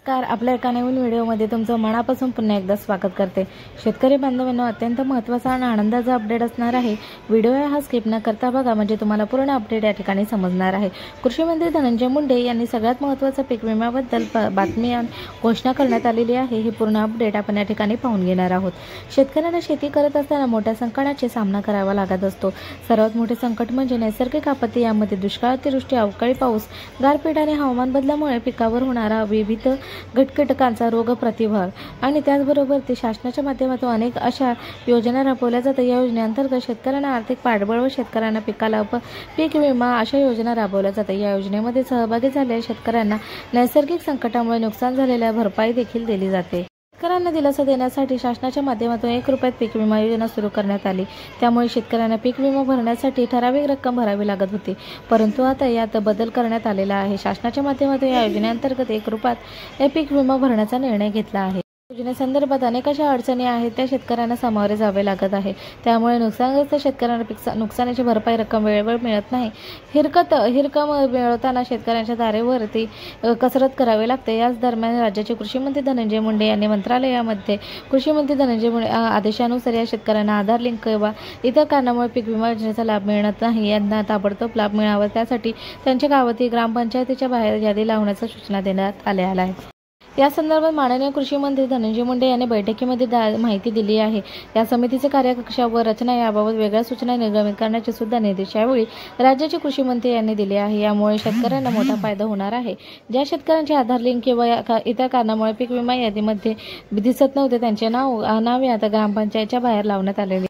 आपल्या एका नवीन व्हिडिओमध्ये तुमचं मनापासून पुन्हा एकदा स्वागत करते। शेतकरी बांधवांनो, अत्यंत महत्त्वाचा आणि आनंदाचा अपडेट असणार आहे। व्हिडिओ हा स्किप न करता बघा, म्हणजे तुम्हाला पूर्ण अपडेट या ठिकाणी समजणार आहे। कृषी मंत्री धनंजय मुंडे यांनी सगळ्यात महत्त्वाचा पीक विम्याबद्दल बातमी घोषणा करण्यात आलेली आहे। हे पूर्ण अपडेट आपण या ठिकाणी पाहून घेणार आहोत। शेतकऱ्यांना शेती करत असताना मोठ्या संकटाचे सामना करावा लागत असतो। सर्वात मोठे संकट म्हणजे नैसर्गिक आपत्ती, यामध्ये दुष्काळ, अतिवृष्टी, अवकाळी पाऊस, गारपीट आणि हवामान बदलामुळे पिकावर होणारा विविध कीटकांचा रोग प्रतिभाग आणि त्याचबरोबर ते शासनाच्या माध्यमातून अनेक अशा योजना राबवल्या जातात। या योजनेअंतर्गत शेतकऱ्यांना आर्थिक पाठबळ व शेतकऱ्यांना पिकाला पीक विमा अशा योजना राबवल्या जातात। या योजनेमध्ये सहभागी झालेल्या शेतकऱ्यांना नैसर्गिक संकटामुळे नुकसान झालेल्या भरपाई देखील दिली जाते। शेतकऱ्यांना दिलासा देण्यासाठी शासनाच्या माध्यमातून 1 रुपयात पीक विमा योजना सुरू करण्यात आली। त्यामुळे शेतकऱ्यांना पीक विमा भरण्यासाठी ठराविक रक्कम भरावी लागत होती, परंतु आता यात बदल करण्यात आलेला आहे। शासनाच्या माध्यमातून या योजनेअंतर्गत 1 रुपयात पीक विमा भरण्याचा निर्णय घेतला आहे। योजनेसंदर्भात अनेक अशा अडचणी आहेत, त्या शेतकऱ्यांना सामोरे जावे लागत आहे। त्यामुळे नुकसानग्रस्त शेतकऱ्यांना नुकसानाची भरपाई रक्कम वेळेवर मिळत नाही। हिरकम मिळवताना शेतकऱ्यांच्या दारेवरती कसरत करावी लागते। याच दरम्यान राज्याचे कृषी मंत्री धनंजय मुंडे यांनी मंत्रालयामध्ये कृषी मंत्री धनंजय मुंडे आदेशानुसार या शेतकऱ्यांना आधार लिंक किंवा इतर कारणामुळे पीक विमा योजनेचा लाभ मिळत नाही, यांना ताबडतोब लाभ मिळावा, त्यासाठी त्यांच्या गावातील ग्रामपंचायतीच्या बाहेर यादी लावण्याच्या सूचना देण्यात आल्या आहेत। या संदर्भात माननीय कृषी मंत्री धनंजय मुंडे यांनी बैठकीमध्ये माहिती दिली आहे। या समितीचे कार्यकक्ष व रचना याबाबत वेगळ्या सूचना निर्गमित करण्याचे सुद्धा निर्देश यावेळी राज्याचे कृषी मंत्री यांनी दिले आहे। यामुळे शेतकऱ्यांना मोठा फायदा होणार आहे। ज्या शेतकऱ्यांचे आधार लिंक किंवा इतर कारणामुळे पीक विमा यादीमध्ये दिसत नव्हते, त्यांचे नाव आता ग्रामपंचायतच्या बाहेर लावण्यात आलेले